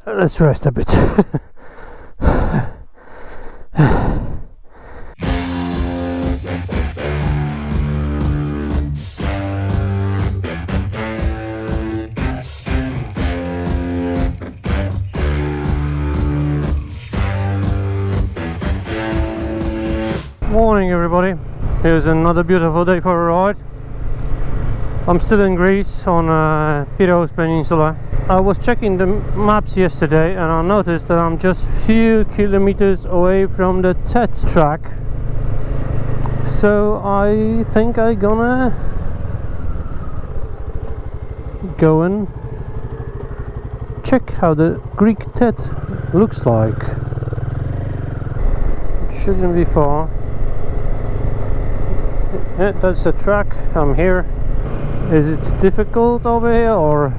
let's rest a bit. Morning everybody, here's another beautiful day for a ride. I'm still in Greece on Piraeus Peninsula. I was checking the maps yesterday and I noticed that I'm just few kilometers away from the TET track. So I think I'm gonna go and check how the Greek TET looks like. It shouldn't be far. Yeah, that's the track. I'm here. Is it difficult over here or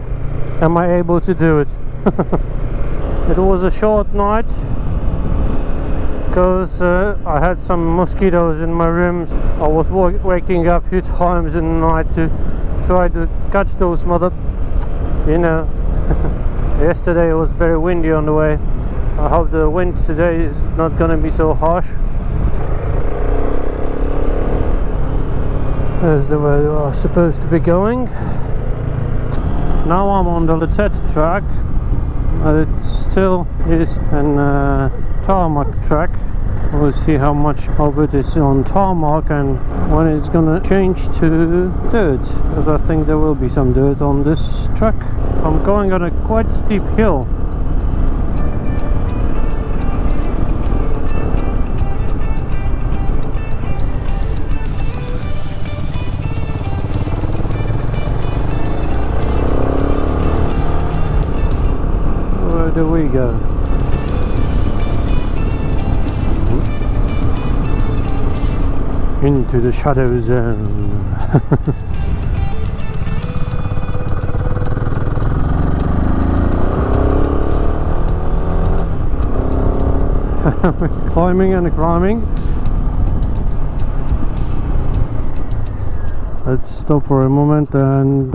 am I able to do it? It was a short night because I had some mosquitoes in my room. I was waking up a few times in the night to try to catch those yesterday it was very windy on the way. I hope the wind today is not gonna be so harsh. There's the way we are supposed to be going. Now I'm on the TET track. It still is an tarmac track. We'll see how much of it is on tarmac and when it's gonna change to dirt, because I think there will be some dirt on this track. I'm going on a quite steep hill. Where do we go? Into the shadow zone. Climbing and climbing. Let's stop for a moment and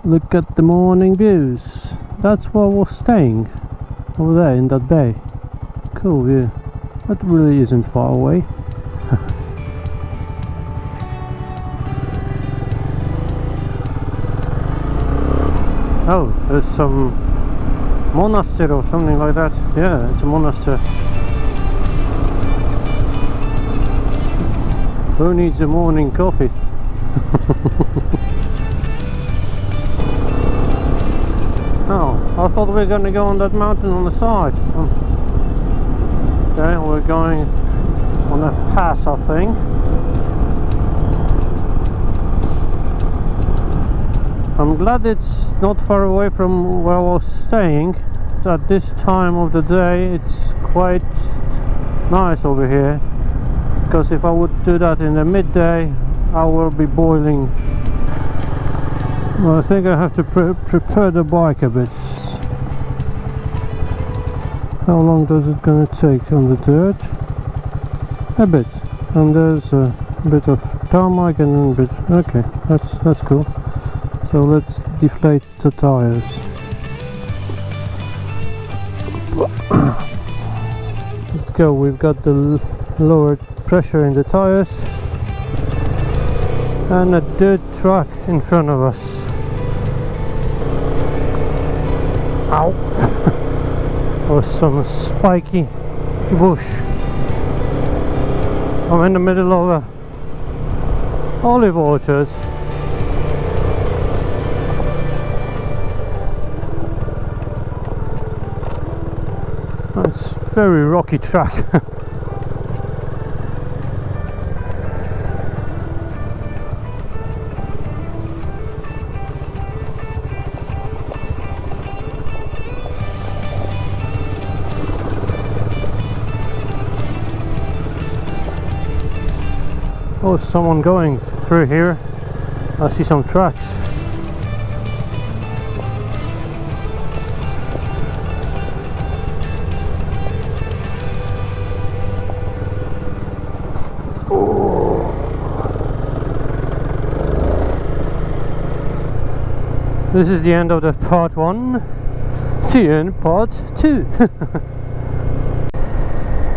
look at the morning views. That's where I was staying, over there in that bay. Cool view. That really isn't far away. Oh, there's some monastery or something like that. Yeah, it's a monastery. Who needs a morning coffee? Oh, I thought we were going to go on that mountain on the side. Okay, we're going on a pass, I think. I'm glad it's not far away from where I was staying. At this time of the day it's quite nice over here, because if I would do that in the midday I will be boiling. Well, I think I have to prepare the bike a bit. How long does it gonna take on the dirt? A bit, and there's a bit of tarmac and then a bit. Okay, that's cool. So let's deflate the tires. Let's go. We've got the lowered pressure in the tires and a dirt track in front of us. Ow! Or some spiky bush. I'm in the middle of a olive orchard. It's a very rocky track. Oh, someone going through here. I see some tracks. This is the end of the part one. See you in part 2.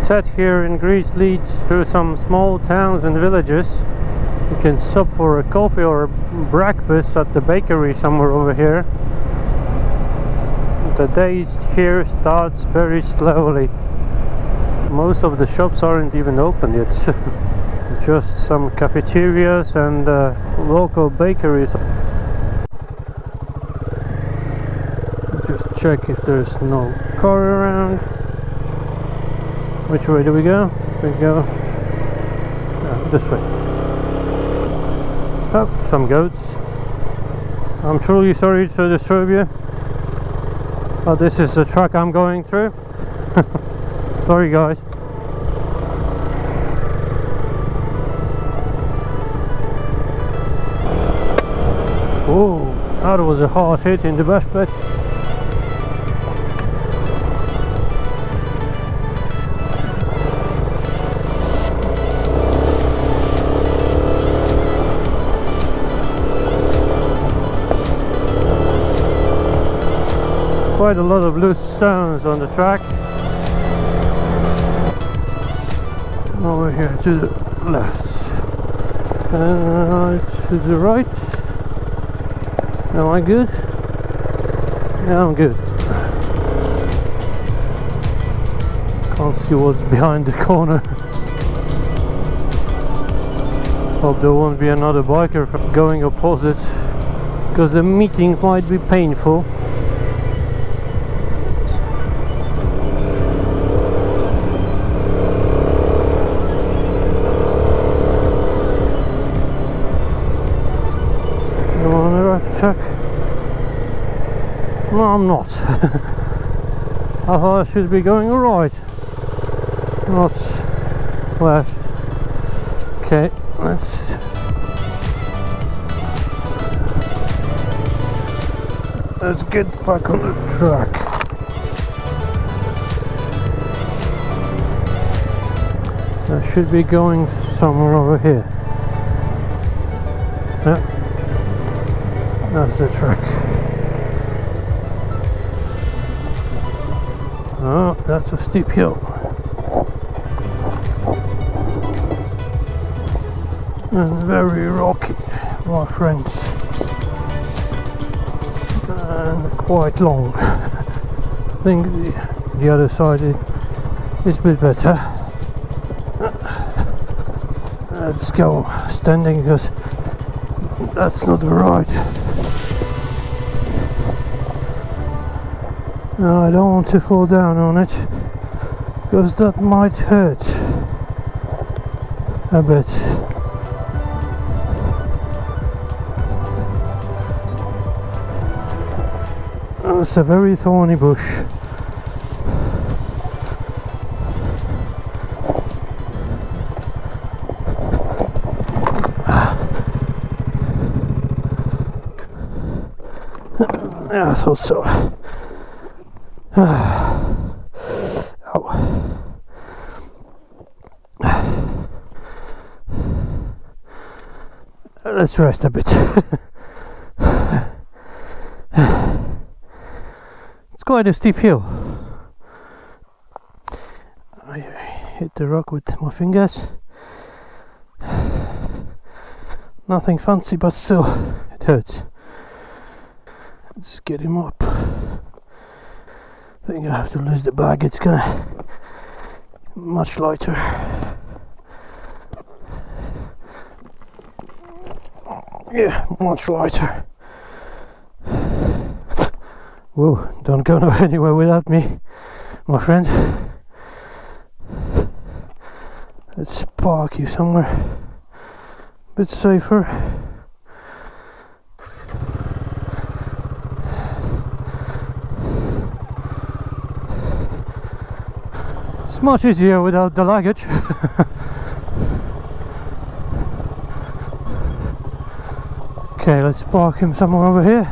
TET here in Greece leads through some small towns and villages. You can stop for a coffee or breakfast at the bakery somewhere over here. The day here starts very slowly. Most of the shops aren't even open yet. Just some cafeterias and local bakeries. Just check if there's no car around. Which way do we go? We go this way. Oh, some goats. I'm truly sorry to disturb you, but this is the track I'm going through. Sorry guys. Oh, that was a hard hit in the best bet. Quite a lot of loose stones on the track. Over here to the left, to the right. Am I good? Yeah, I'm good. Can't see what's behind the corner. Hope there won't be another biker going opposite, because the meeting might be painful. Check. No, I'm not. I thought I should be going right, not left. Okay, let's get back on the track. I should be going somewhere over here. Yeah. That's the track. Oh, that's a steep hill. And very rocky, my friends. And quite long. I think the other side is a bit better. Let's go standing, because that's not the ride. No, I don't want to fall down on it, because that might hurt a bit. It's a very thorny bush. Yeah, I thought so. Oh. Let's rest a bit. It's quite a steep hill. I hit the rock with my fingers. Nothing fancy, but still it hurts. Let's get him up. I think I have to lose the bag. It's gonna much lighter. Yeah, much lighter. Whoa, don't go anywhere without me, my friend. Let's park you somewhere a bit safer. It's much easier without the luggage. Okay, let's park him somewhere over here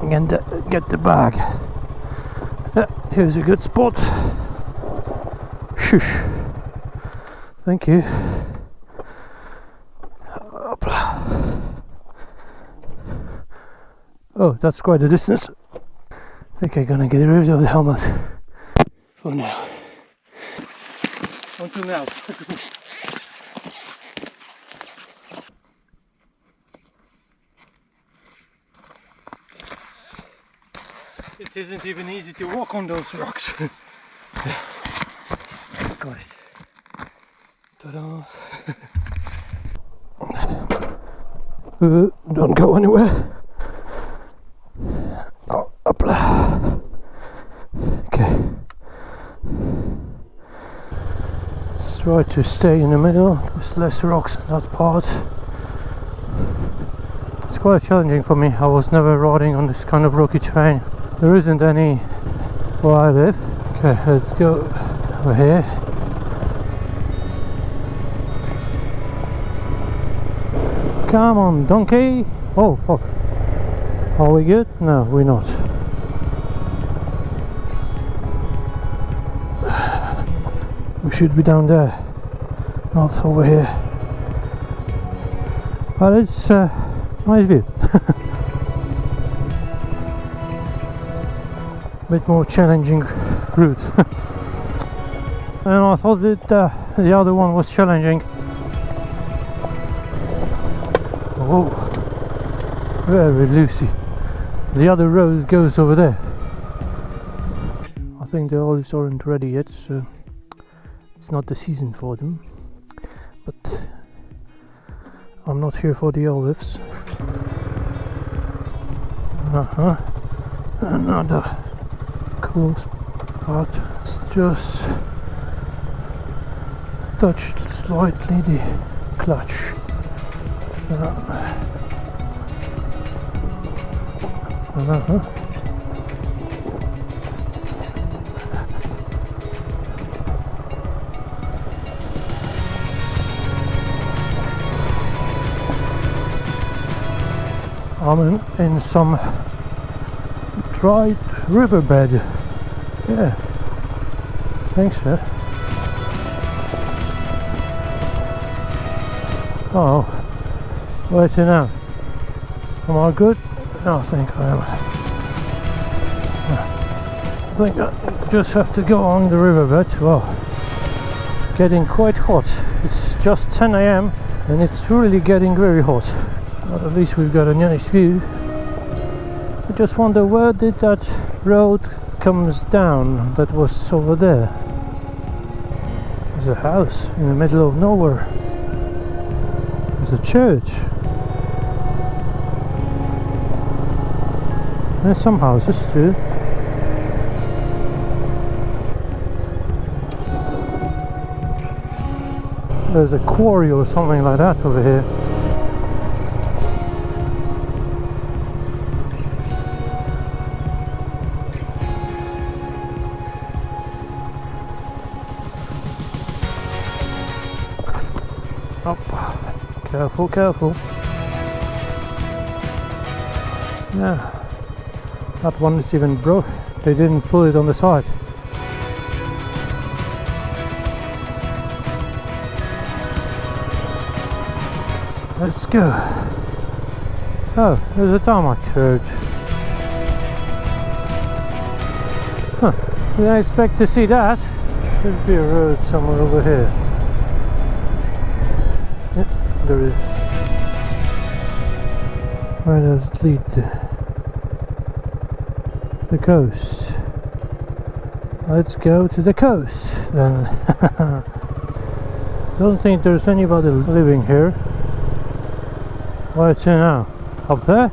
and get the bag. Here's a good spot. Shush. Thank you. Oh, that's quite a distance. Okay, gonna get rid of the helmet for now. Until now. It isn't even easy to walk on those rocks. Got it. Ta-da! Don't go anywhere. Oh, up. Okay. Let's try to stay in the middle. There's less rocks in that part. It's quite challenging for me. I was never riding on this kind of rocky terrain. There isn't any where I live. Okay, let's go over here. Come on, donkey! Oh, fuck. Are we good? No, we're not. We should be down there, not over here. But it's a nice view. Bit more challenging route. And I thought that the other one was challenging. Oh, very loosey. The other road goes over there. I think the olives aren't ready yet, so it's not the season for them. But I'm not here for the olives. Another cool spot. It's just touched slightly the clutch. I'm in some dry riverbed. Yeah, thanks, sir. Oh, where to now? Am I good? No, I think I am. I think I just have to go on the riverbed. Well, getting quite hot. It's just 10 AM and it's really getting very hot. But at least we've got a nice view. I just wonder, where did that road comes down that was over there? There's a house in the middle of nowhere. There's a church. There's some houses too. There's a quarry or something like that over here. Up. Careful, careful. Yeah. That one is even broke. They didn't pull it on the side. Let's go. Oh, there's a tarmac road. Huh. Didn't expect to see that. Should be a road somewhere over here. Yep, there is. Where does it lead to? The coast. Let's go to the coast then. Don't think there's anybody living here. Where to now? Up there?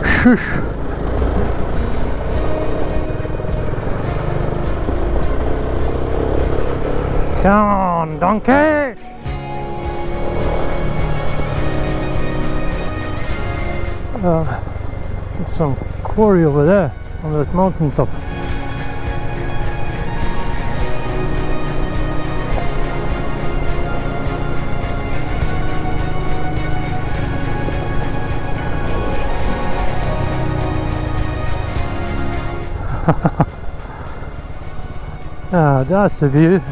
Shush! Come on, donkey! There's some quarry over there on that mountain top. Ah, that's the view.